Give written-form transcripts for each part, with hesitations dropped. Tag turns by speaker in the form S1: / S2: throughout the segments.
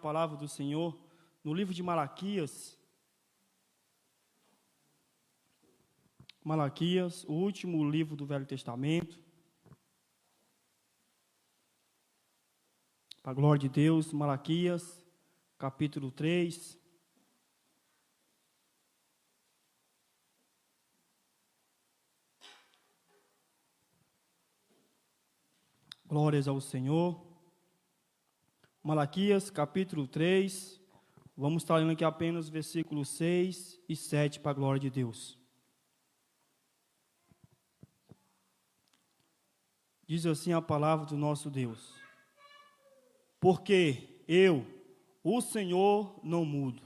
S1: palavra do Senhor no livro de Malaquias. Malaquias, o último livro do Velho Testamento. Para a glória de Deus, Malaquias, capítulo 3. Glórias ao Senhor. Malaquias, capítulo 3. Vamos estar lendo aqui apenas versículos 6 e 7 para a glória de Deus. Diz assim a palavra do nosso Deus: porque eu, o Senhor, não mudo.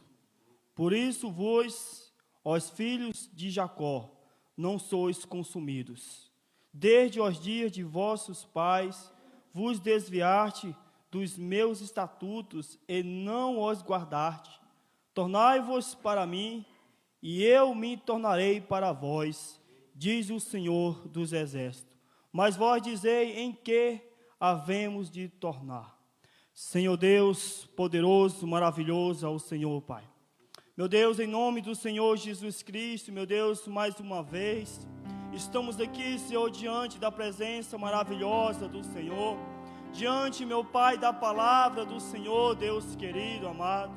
S1: Por isso vós, ó filhos de Jacó, não sois consumidos. Desde os dias de vossos pais, vos desviaste dos meus estatutos e não os guardaste. Tornai-vos para mim, e eu me tornarei para vós, diz o Senhor dos Exércitos. Mas vós dizei em que havemos de tornar. Senhor Deus, poderoso, maravilhoso ao Senhor, Pai. Meu Deus, em nome do Senhor Jesus Cristo, meu Deus, mais uma vez, estamos aqui, Senhor, diante da presença maravilhosa do Senhor, diante, meu Pai, da palavra do Senhor, Deus querido, amado.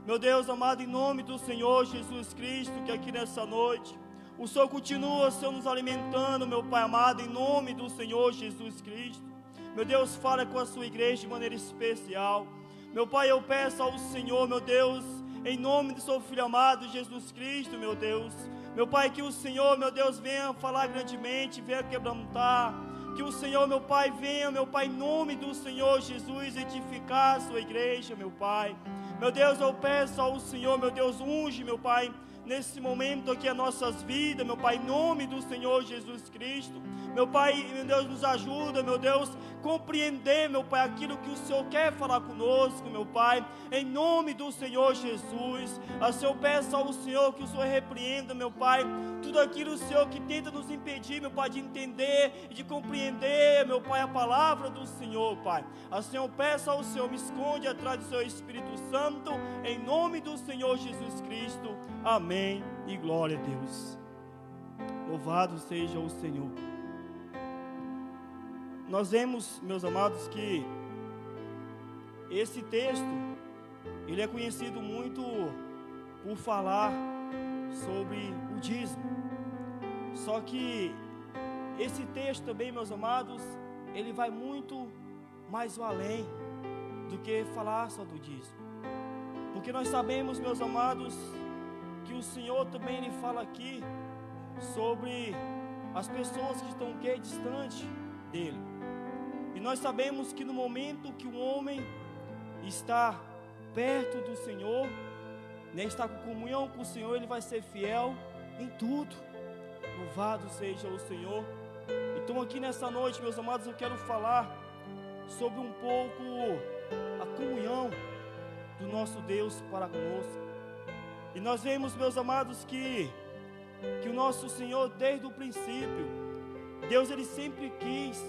S1: Meu Deus, amado, em nome do Senhor Jesus Cristo, que aqui nessa noite, o Senhor continua, Senhor, nos alimentando, meu Pai amado, em nome do Senhor Jesus Cristo. Meu Deus, fala com a sua igreja de maneira especial. Meu Pai, eu peço ao Senhor, meu Deus, em nome do seu Filho amado, Jesus Cristo, meu Deus. Meu Pai, que o Senhor, meu Deus, venha falar grandemente, venha quebrantar. Que o Senhor, meu Pai, venha, meu Pai, em nome do Senhor Jesus, edificar a sua igreja, meu Pai. Meu Deus, eu peço ao Senhor, meu Deus, unge, meu Pai, nesse momento aqui as nossas vidas, meu Pai, em nome do Senhor Jesus Cristo. Meu Pai, meu Deus, nos ajuda, meu Deus, compreender, meu Pai, aquilo que o Senhor quer falar conosco, meu Pai, em nome do Senhor Jesus. Assim eu peço ao Senhor que o Senhor repreenda, meu Pai, tudo aquilo, Senhor, que tenta nos impedir, meu Pai, de entender e de compreender, meu Pai, a palavra do Senhor, Pai. Assim eu peço ao Senhor, me esconde atrás do seu Espírito Santo, em nome do Senhor Jesus Cristo. Amém e glória a Deus. Louvado seja o Senhor. Nós vemos, meus amados, que esse texto, ele é conhecido muito por falar sobre o dízimo. Só que esse texto também, meus amados, ele vai muito mais além do que falar só do dízimo. Porque nós sabemos, meus amados, que o Senhor também ele fala aqui sobre as pessoas que estão distante dele. E nós sabemos que no momento que o homem está perto do Senhor, né, está com comunhão com o Senhor, ele vai ser fiel em tudo. Louvado seja o Senhor. Então aqui nessa noite, meus amados, eu quero falar sobre um pouco a comunhão do nosso Deus para conosco. E nós vemos, meus amados, que o nosso Senhor, desde o princípio, Deus ele sempre quis,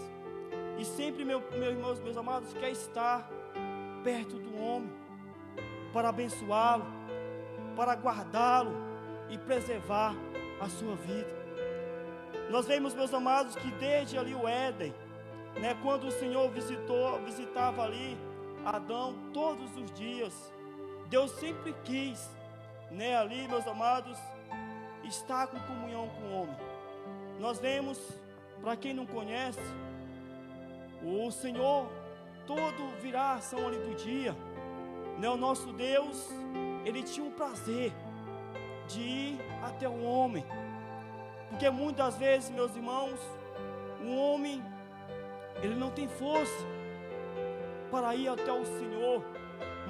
S1: e sempre, meus amados, quer estar perto do homem, para abençoá-lo, para guardá-lo e preservar a sua vida. Nós vemos, meus amados, que desde ali o Éden, né, quando o Senhor visitava ali Adão todos os dias, Deus sempre quis, né, ali, meus amados, estar com comunhão com o homem. Nós vemos, para quem não conhece, o Senhor, todo viração ali do dia, né, o nosso Deus, ele tinha um prazer de ir até o homem. Porque muitas vezes, meus irmãos, o homem, ele não tem força para ir até o Senhor,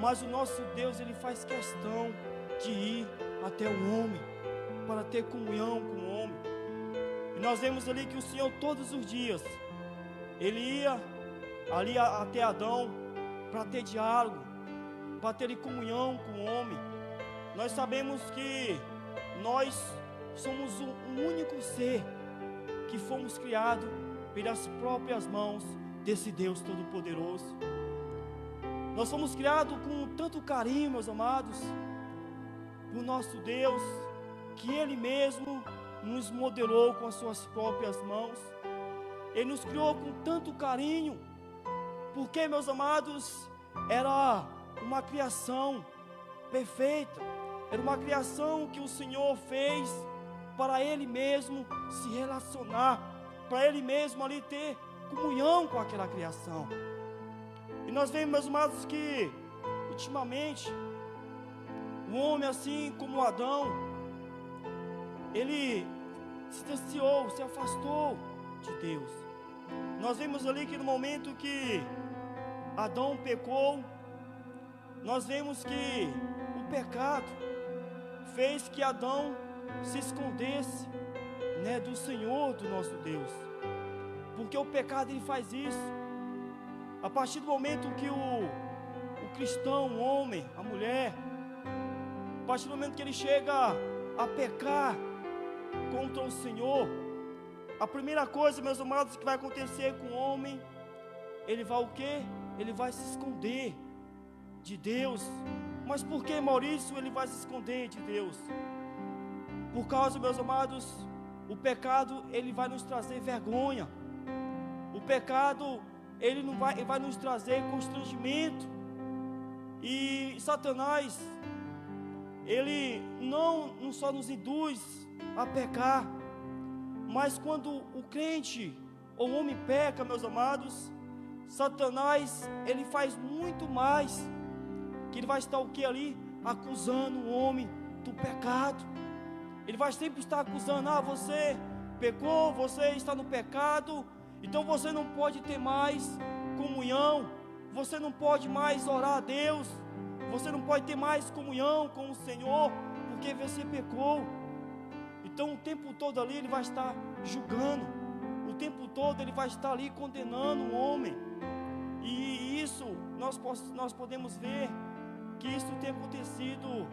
S1: mas o nosso Deus, ele faz questão de ir até o homem, para ter comunhão com o homem. E nós vemos ali que o Senhor todos os dias, ele ia ali até Adão, para ter diálogo, para ter comunhão com o homem. Nós sabemos que nós somos um único ser que fomos criados pelas próprias mãos desse Deus Todo-Poderoso. Nós fomos criados com tanto carinho, meus amados, por nosso Deus, que Ele mesmo nos modelou com as suas próprias mãos. Ele nos criou com tanto carinho, porque, meus amados, era uma criação perfeita, era uma criação que o Senhor fez para Ele mesmo se relacionar, para Ele mesmo ali ter comunhão com aquela criação. E nós vemos, meus amados, que ultimamente o homem, assim como Adão, ele se distanciou, se afastou de Deus. Nós vemos ali que no momento que Adão pecou, nós vemos que o pecado fez que Adão se escondesse, do Senhor, do nosso Deus. Porque o pecado, ele faz isso. A partir do momento que o cristão, o homem, a mulher, a partir do momento que ele chega a pecar contra o Senhor, a primeira coisa, meus amados, que vai acontecer com o homem, ele vai o quê? Ele vai se esconder de Deus. Mas por que, Maurício, ele vai se esconder de Deus? Por causa, meus amados, o pecado, ele vai nos trazer vergonha. O pecado, ele vai nos trazer constrangimento. E Satanás, ele não só nos induz a pecar, mas quando o crente ou o homem peca, meus amados, Satanás, ele faz muito mais, que ele vai estar o que ali? Acusando o homem do pecado. Ele vai sempre estar acusando: você pecou, você está no pecado, então você não pode ter mais comunhão, você não pode mais orar a Deus, você não pode ter mais comunhão com o Senhor, porque você pecou. Então o tempo todo ali ele vai estar julgando, o tempo todo ele vai estar ali condenando o homem. E isso nós podemos ver que isso tem acontecido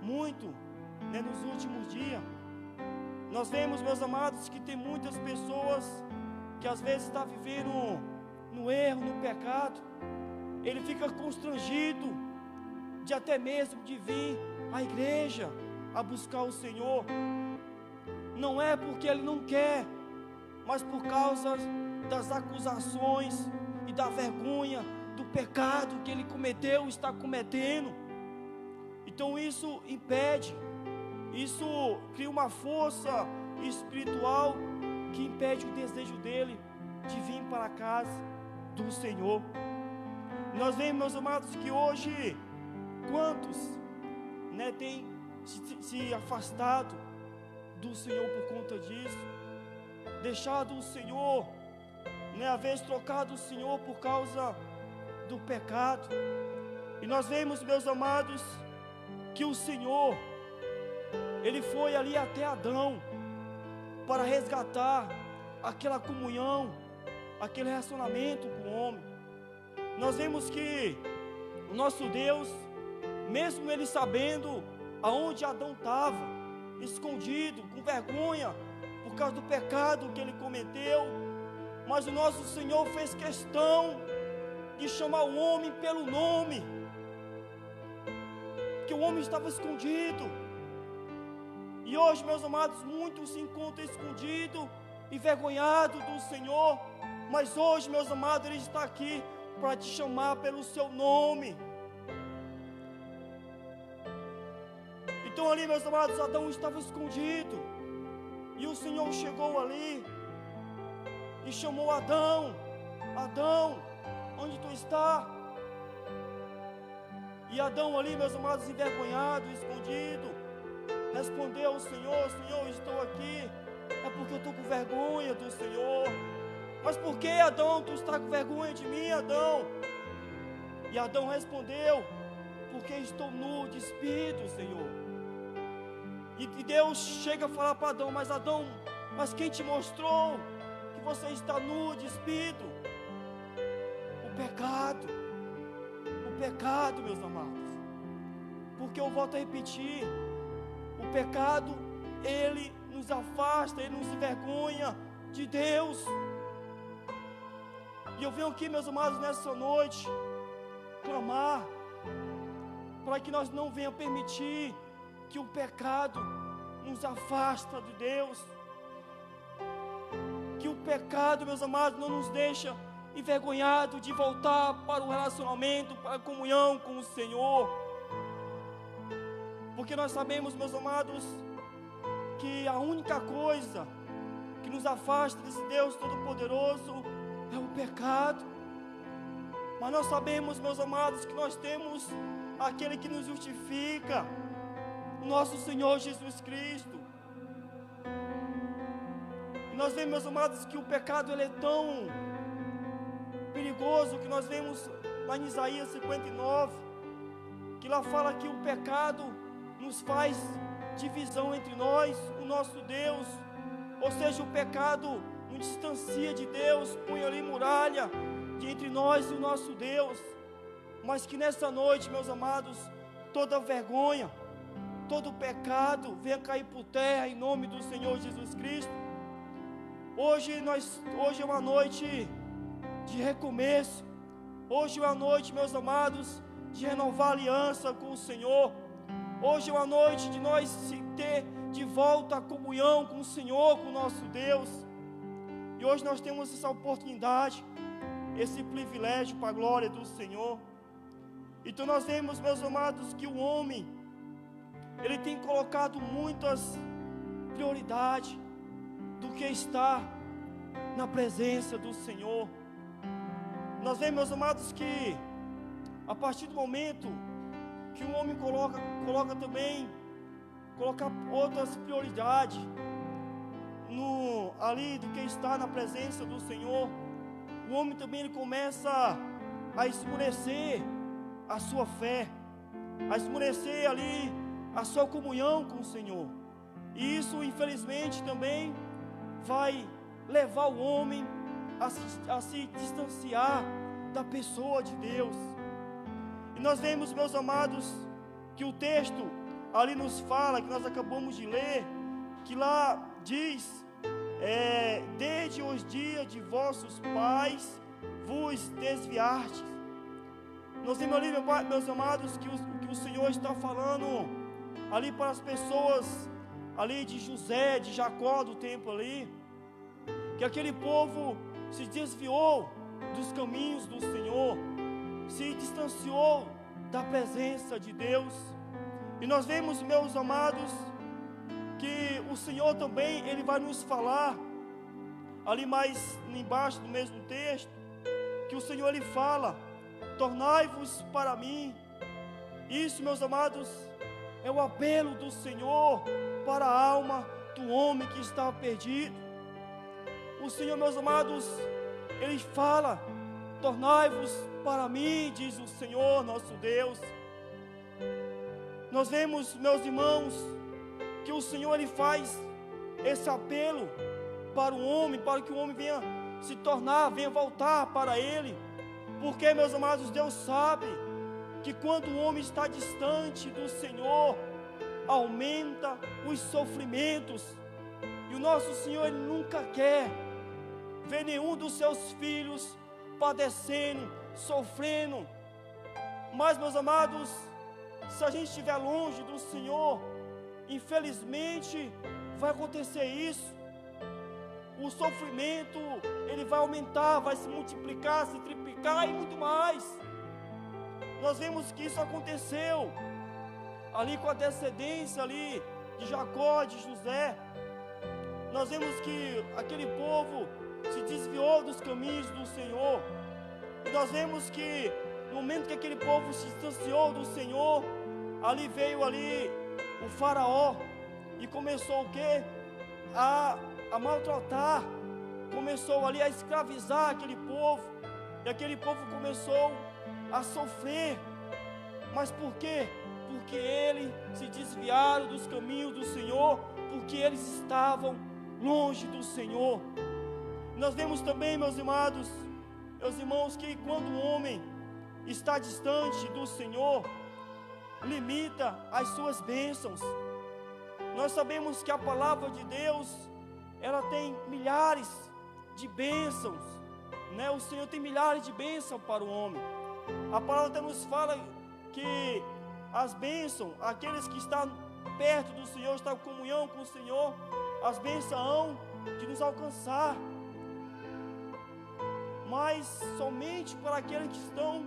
S1: muito, nos últimos dias. Nós vemos, meus amados, que tem muitas pessoas que às vezes estão vivendo no erro, no pecado. Ele fica constrangido de até mesmo de vir à igreja a buscar o Senhor. Não é porque ele não quer, mas por causa das acusações e da vergonha do pecado que ele cometeu, está cometendo. Então isso impede, isso cria uma força espiritual que impede o desejo dele de vir para a casa do Senhor. Nós vemos, meus amados, que hoje quantos têm se afastado do Senhor por conta disso, deixado o Senhor, às vezes trocado o Senhor por causa do pecado. E nós vemos, meus amados, que o Senhor, ele foi ali até Adão para resgatar aquela comunhão, aquele relacionamento com o homem. Nós vemos que o nosso Deus, mesmo ele sabendo aonde Adão estava, escondido, com vergonha, por causa do pecado que ele cometeu, mas o nosso Senhor fez questão de chamar o homem pelo nome, que o homem estava escondido. E hoje, meus amados, muitos se encontram escondidos, envergonhados do Senhor, mas hoje, meus amados, Ele está aqui para te chamar pelo seu nome. Então ali, meus amados, Adão estava escondido, e o Senhor chegou ali e chamou Adão: Adão, onde tu está? E Adão ali, meus amados, envergonhado, escondido, respondeu ao Senhor: Senhor, estou aqui, é porque eu estou com vergonha do Senhor. Mas por que, Adão, tu está com vergonha de mim, Adão? E Adão respondeu: porque estou nu de espírito, Senhor. E Deus chega a falar para Adão: mas Adão, mas quem te mostrou que você está nu de espírito? O pecado, meus amados. Porque eu volto a repetir, o pecado, ele nos afasta, ele nos envergonha de Deus. E eu venho aqui, meus amados, nessa noite, clamar para que nós não venhamos permitir que o pecado nos afasta de Deus, que o pecado, meus amados, não nos deixa envergonhado de voltar para o relacionamento, para a comunhão com o Senhor, porque nós sabemos, meus amados, que a única coisa que nos afasta desse Deus Todo-Poderoso é o pecado. Mas nós sabemos, meus amados, que nós temos aquele que nos justifica, o nosso Senhor Jesus Cristo. E nós vemos, meus amados, que o pecado ele é tão perigoso, que nós vemos lá em Isaías 59, que lá fala que o pecado nos faz divisão entre nós, o nosso Deus. Ou seja, o pecado nos distancia de Deus, põe ali muralha entre nós e o nosso Deus. Mas que nessa noite, meus amados, toda vergonha, todo pecado venha cair por terra em nome do Senhor Jesus Cristo. Hoje é uma noite de recomeço. Hoje é uma noite, meus amados, de renovar a aliança com o Senhor. Hoje é uma noite de nós ter de volta a comunhão com o Senhor, com o nosso Deus. E hoje nós temos essa oportunidade, esse privilégio para a glória do Senhor. Então nós vemos, meus amados, que o homem, ele tem colocado muitas prioridades do que estar na presença do Senhor. Nós vemos, meus amados, que a partir do momento que o homem coloca outras prioridades ali do que está na presença do Senhor, o homem também ele começa a esmorecer a sua fé, a esmorecer ali a sua comunhão com o Senhor. E isso, infelizmente, também vai levar o homem a se distanciar da pessoa de Deus. E nós vemos, meus amados, que o texto ali nos fala, que nós acabamos de ler, que lá diz, desde os dias de vossos pais vos desviastes. Nós vemos ali, meus amados, que o Senhor está falando ali para as pessoas ali de José, de Jacó, do tempo ali, que aquele povo se desviou dos caminhos do Senhor, se distanciou da presença de Deus. E nós vemos, meus amados, que o Senhor também, Ele vai nos falar, ali mais embaixo do mesmo texto, que o Senhor Ele fala, tornai-vos para mim. Isso, meus amados, é o apelo do Senhor para a alma do homem que está perdido. O Senhor, meus amados, Ele fala, tornai-vos para mim, diz o Senhor nosso Deus. Nós vemos, meus irmãos, que o Senhor Ele faz esse apelo para o homem, para que o homem venha se tornar, venha voltar para Ele. Porque, meus amados, Deus sabe que quando o homem está distante do Senhor, aumenta os sofrimentos. E o nosso Senhor, Ele nunca quer ver nenhum dos seus filhos padecendo, sofrendo. Mas, meus amados, se a gente estiver longe do Senhor, infelizmente vai acontecer isso. O sofrimento, ele vai aumentar, vai se multiplicar, se triplicar e muito mais. Nós vemos que isso aconteceu ali com a descendência ali de Jacó, de José. Nós vemos que aquele povo se desviou dos caminhos do Senhor. E nós vemos que no momento que aquele povo se distanciou do Senhor, ali veio ali o faraó e começou o quê? A maltratar, começou ali a escravizar aquele povo, e aquele povo começou a sofrer. Mas por quê? Porque eles se desviaram dos caminhos do Senhor, porque eles estavam longe do Senhor. Nós vemos também, meus amados, meus irmãos, que quando o homem está distante do Senhor, limita as suas bênçãos. Nós sabemos que a palavra de Deus, ela tem milhares de bênçãos, né? O Senhor tem milhares de bênçãos para o homem. A palavra até nos fala que as bênçãos, aqueles que estão perto do Senhor, estão em comunhão com o Senhor, as bênçãos hão de nos alcançar, mas somente para aqueles que estão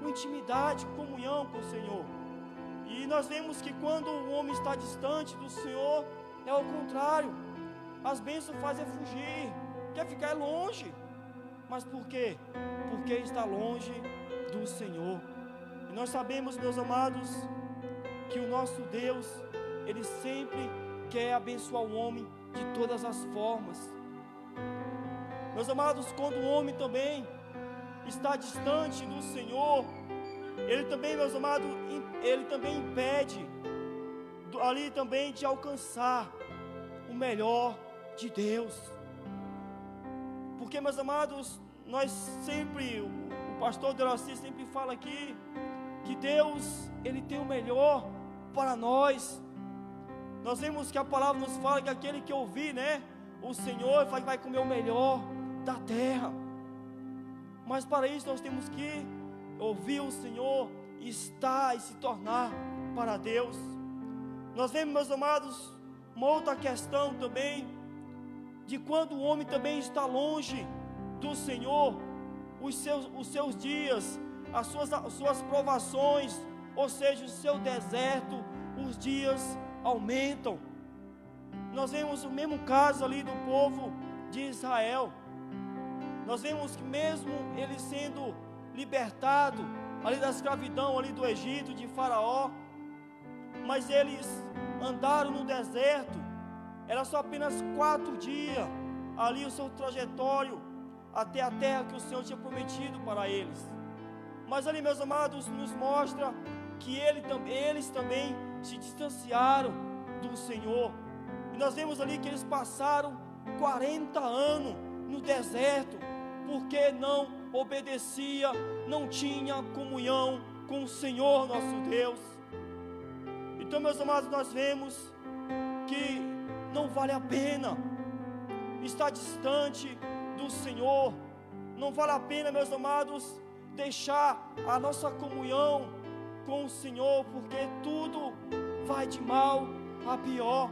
S1: com intimidade, comunhão com o Senhor. E nós vemos que quando o homem está distante do Senhor, é o contrário, as bênçãos fazem fugir, quer ficar longe. Mas por quê? Porque está longe do Senhor. E nós sabemos, meus amados, que o nosso Deus, Ele sempre quer abençoar o homem de todas as formas. Meus amados, quando o homem também está distante do Senhor, ele também, meus amados, ele também impede ali também de alcançar o melhor de Deus. Porque, meus amados, nós sempre, o pastor Delacy sempre fala aqui, que Deus, Ele tem o melhor para nós. Nós vemos que a palavra nos fala que aquele que ouvir, né, o Senhor vai comer o melhor da terra. Mas para isso nós temos que ouvir o Senhor, estar e se tornar para Deus. Nós vemos, meus amados, uma outra questão também, de quando o homem também está longe do Senhor, os seus dias, as suas provações, ou seja, o seu deserto, os dias aumentam. Nós vemos o mesmo caso ali do povo de Israel. Nós vemos que mesmo ele sendo libertado ali da escravidão ali do Egito, de Faraó, mas eles andaram no deserto, era só apenas 4 dias ali o seu trajetório até a terra que o Senhor tinha prometido para eles. Mas ali, meus amados, nos mostra que eles também se distanciaram do Senhor. E nós vemos ali que eles passaram 40 anos no deserto, porque não obedecia, não tinha comunhão com o Senhor nosso Deus. Então, meus amados, nós vemos que não vale a pena estar distante do Senhor. Não vale a pena, meus amados, deixar a nossa comunhão com o Senhor, porque tudo vai de mal a pior.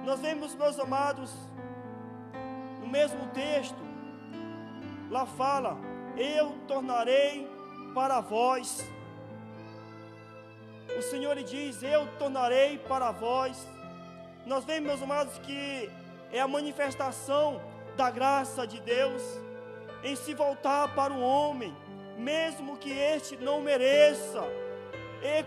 S1: Nós vemos, meus amados, no mesmo texto, lá fala: eu tornarei para vós. O Senhor lhe diz: eu tornarei para vós. Nós vemos, meus amados, que é a manifestação da graça de Deus em se voltar para o homem, mesmo que este não mereça, e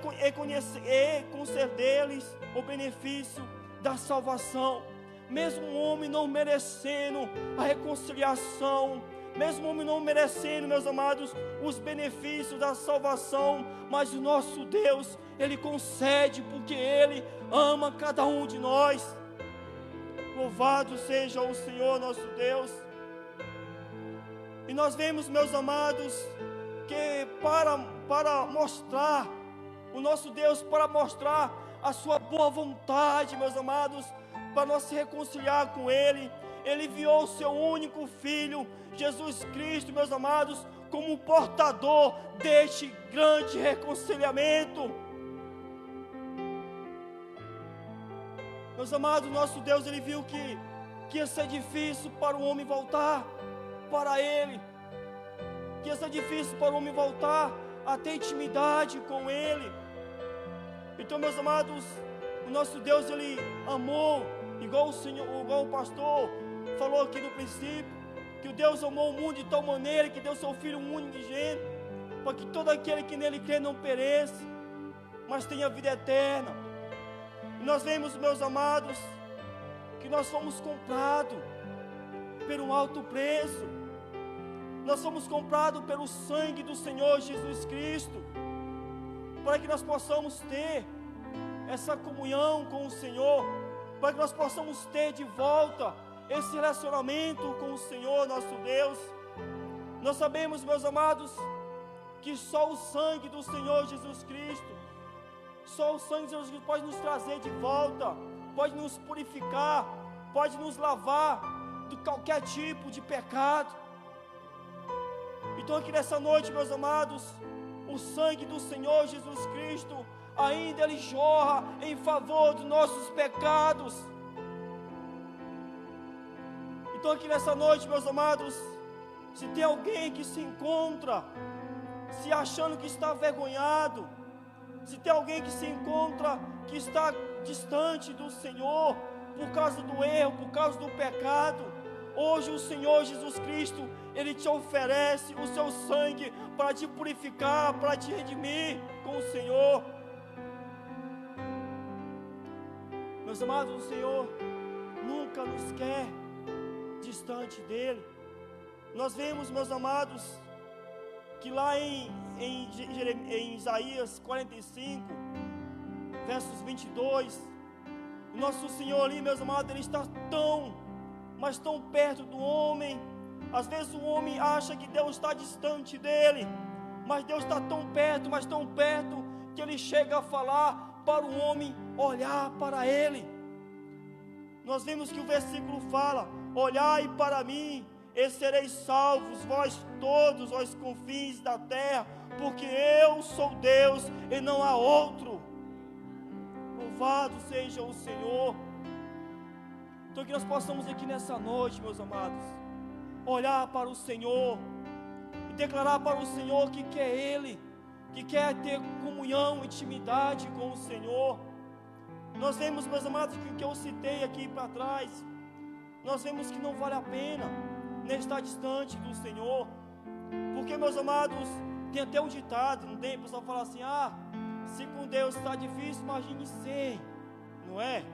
S1: conceder-lhes o benefício da salvação. Mesmo o homem não merecendo a reconciliação, mesmo o homem não merecendo, meus amados, os benefícios da salvação, mas o nosso Deus, Ele concede, porque Ele ama cada um de nós. Louvado seja o Senhor nosso Deus. E nós vemos, meus amados, que para mostrar o nosso Deus, para mostrar a sua boa vontade, meus amados, para nós se reconciliar com Ele, Ele enviou o seu único Filho, Jesus Cristo, meus amados, como portador deste grande reconciliamento. Meus amados, nosso Deus, Ele viu que ia ser difícil para o homem voltar para Ele, que ia ser difícil para o homem voltar a ter intimidade com Ele. Então, meus amados, o nosso Deus, Ele amou, igual o pastor falou aqui no princípio, que o Deus amou o mundo de tal maneira que deu seu Filho unigênito, para que todo aquele que nele crê não pereça, mas tenha vida eterna. E nós vemos, meus amados, que nós fomos comprados por um alto preço. Nós fomos comprados pelo sangue do Senhor Jesus Cristo, para que nós possamos ter essa comunhão com o Senhor, para que nós possamos ter de volta esse relacionamento com o Senhor nosso Deus. Nós sabemos, meus amados, que só o sangue do Senhor Jesus Cristo, só o sangue de Jesus Cristo pode nos trazer de volta, pode nos purificar, pode nos lavar de qualquer tipo de pecado. Então aqui nessa noite, meus amados, o sangue do Senhor Jesus Cristo ainda Ele jorra em favor dos nossos pecados. Então aqui nessa noite, meus amados, se tem alguém que se encontra se achando que está envergonhado, se tem alguém que se encontra que está distante do Senhor por causa do erro, por causa do pecado, hoje o Senhor Jesus Cristo, Ele te oferece o seu sangue para te purificar, para te redimir com o Senhor. Meus amados, o Senhor nunca nos quer distante dEle. Nós vemos, meus amados, que lá em Isaías 45, versos 22, o nosso Senhor ali, meus amados, Ele está mas tão perto do homem. Às vezes o homem acha que Deus está distante dele, mas Deus está tão perto, mas tão perto, que Ele chega a falar para o homem olhar para Ele. Nós vemos que o versículo fala: olhai para mim, e sereis salvos, vós todos, os confins da terra, porque eu sou Deus e não há outro. Louvado seja o Senhor. Então que nós possamos aqui nessa noite, meus amados, olhar para o Senhor e declarar para o Senhor que quer Ele, que quer ter comunhão, intimidade com o Senhor. Nós vemos, meus amados, que eu citei aqui para trás, nós vemos que não vale a pena nem estar distante do Senhor, porque, meus amados, tem até um ditado, não tem? O pessoal fala assim: se com Deus está difícil, imagine sem, não é?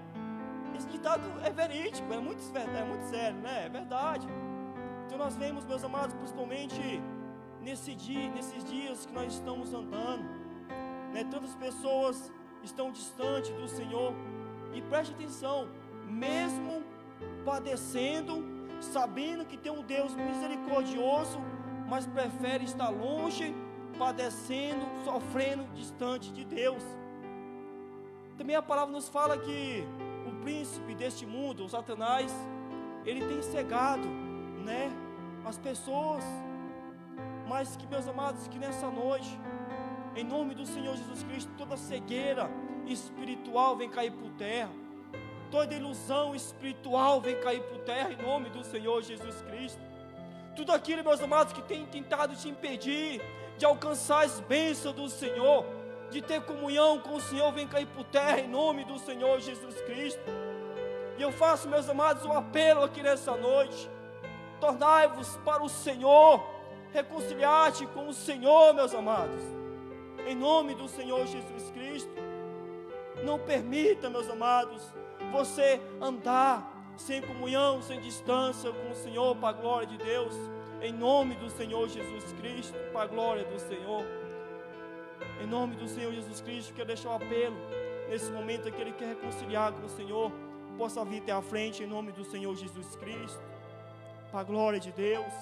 S1: Esse ditado é verídico, é muito sério, né? É verdade. Então nós vemos, meus amados, principalmente nesses dias que nós estamos andando, né? Tantas pessoas estão distantes do Senhor, e preste atenção, mesmo padecendo, sabendo que tem um Deus misericordioso, mas prefere estar longe, padecendo, sofrendo, distante de Deus. Também a palavra nos fala que o príncipe deste mundo, o Satanás, ele tem cegado, né, as pessoas. Mas que, meus amados, que nessa noite, em nome do Senhor Jesus Cristo, toda cegueira espiritual vem cair por terra, toda ilusão espiritual vem cair por terra, em nome do Senhor Jesus Cristo. Tudo aquilo, meus amados, que tem tentado te impedir de alcançar as bênçãos do Senhor, de ter comunhão com o Senhor, vem cair por terra, em nome do Senhor Jesus Cristo. E eu faço, meus amados, um apelo aqui nessa noite: tornai-vos para o Senhor, reconciliar-te com o Senhor, meus amados, em nome do Senhor Jesus Cristo. Não permita, meus amados, você andar sem comunhão, sem distância com o Senhor, para a glória de Deus, em nome do Senhor Jesus Cristo, para a glória do Senhor. Em nome do Senhor Jesus Cristo, quero deixar o apelo nesse momento, aquele que quer reconciliar com o Senhor, possa vir até a frente, em nome do Senhor Jesus Cristo, para a glória de Deus.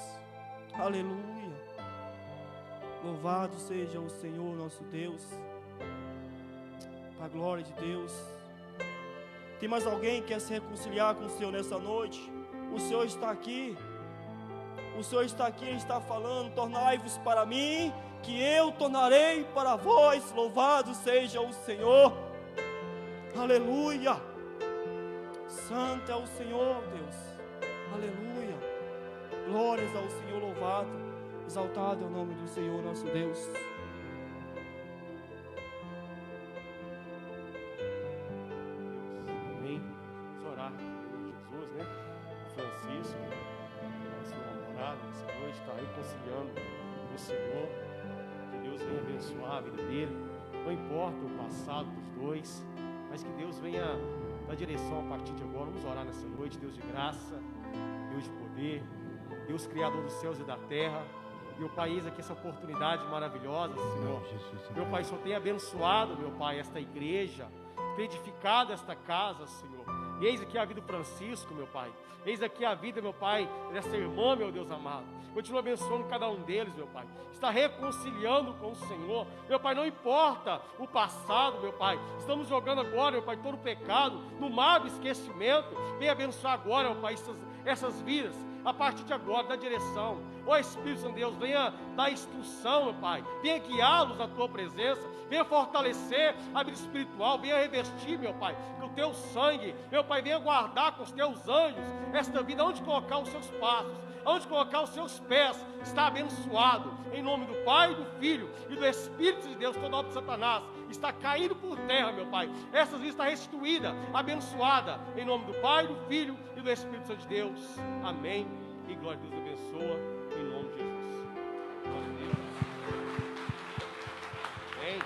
S1: Aleluia. Louvado seja o Senhor nosso Deus, para a glória de Deus. Tem mais alguém que quer se reconciliar com o Senhor nessa noite? O Senhor está aqui. O Senhor está aqui, Ele está falando: tornai-vos para mim, que eu tornarei para vós. Louvado seja o Senhor. Aleluia. Santo é o Senhor, Deus. Aleluia. Glórias ao Senhor, louvado, exaltado é o nome do Senhor nosso Deus.
S2: Amém. Vamos orar por Jesus, né? Francisco, nosso namorado, nessa noite, está reconciliando com o Senhor. Que Deus venha abençoar a vida dele. Não importa o passado dos dois, mas que Deus venha dar direção a partir de agora. Vamos orar nessa noite. Deus de graça, Deus de poder, Deus Criador dos céus e da terra. Meu Pai, eis aqui essa oportunidade maravilhosa, Senhor. Meu Pai, só tem abençoado, meu Pai, esta igreja, tem edificado esta casa, Senhor. E eis aqui a vida do Francisco, meu Pai. Eis aqui a vida, meu Pai, dessa irmã, meu Deus amado. Continua abençoando cada um deles, meu Pai. Está reconciliando com o Senhor. Meu Pai, não importa o passado, meu Pai. Estamos jogando agora, meu Pai, todo o pecado no mar do esquecimento. Vem abençoar agora, meu Pai, essas vidas, a partir de agora, da direção. Ó Espírito Santo de Deus, venha dar instrução, meu Pai, venha guiá-los na tua presença, venha fortalecer a vida espiritual, venha revestir, meu Pai, com o teu sangue, meu Pai, venha guardar com os teus anjos esta vida, onde colocar os seus passos, onde colocar os seus pés, está abençoado, em nome do Pai, do Filho e do Espírito de Deus. Toda obra de Satanás está caindo por terra, meu Pai, essas vidas está restituída, abençoada, em nome do Pai, do Filho e do Espírito Santo de Deus, amém, e glória a Deus abençoa, em nome de Jesus. Glória a Deus. Amém.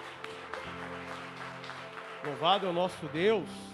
S2: Louvado é o nosso Deus.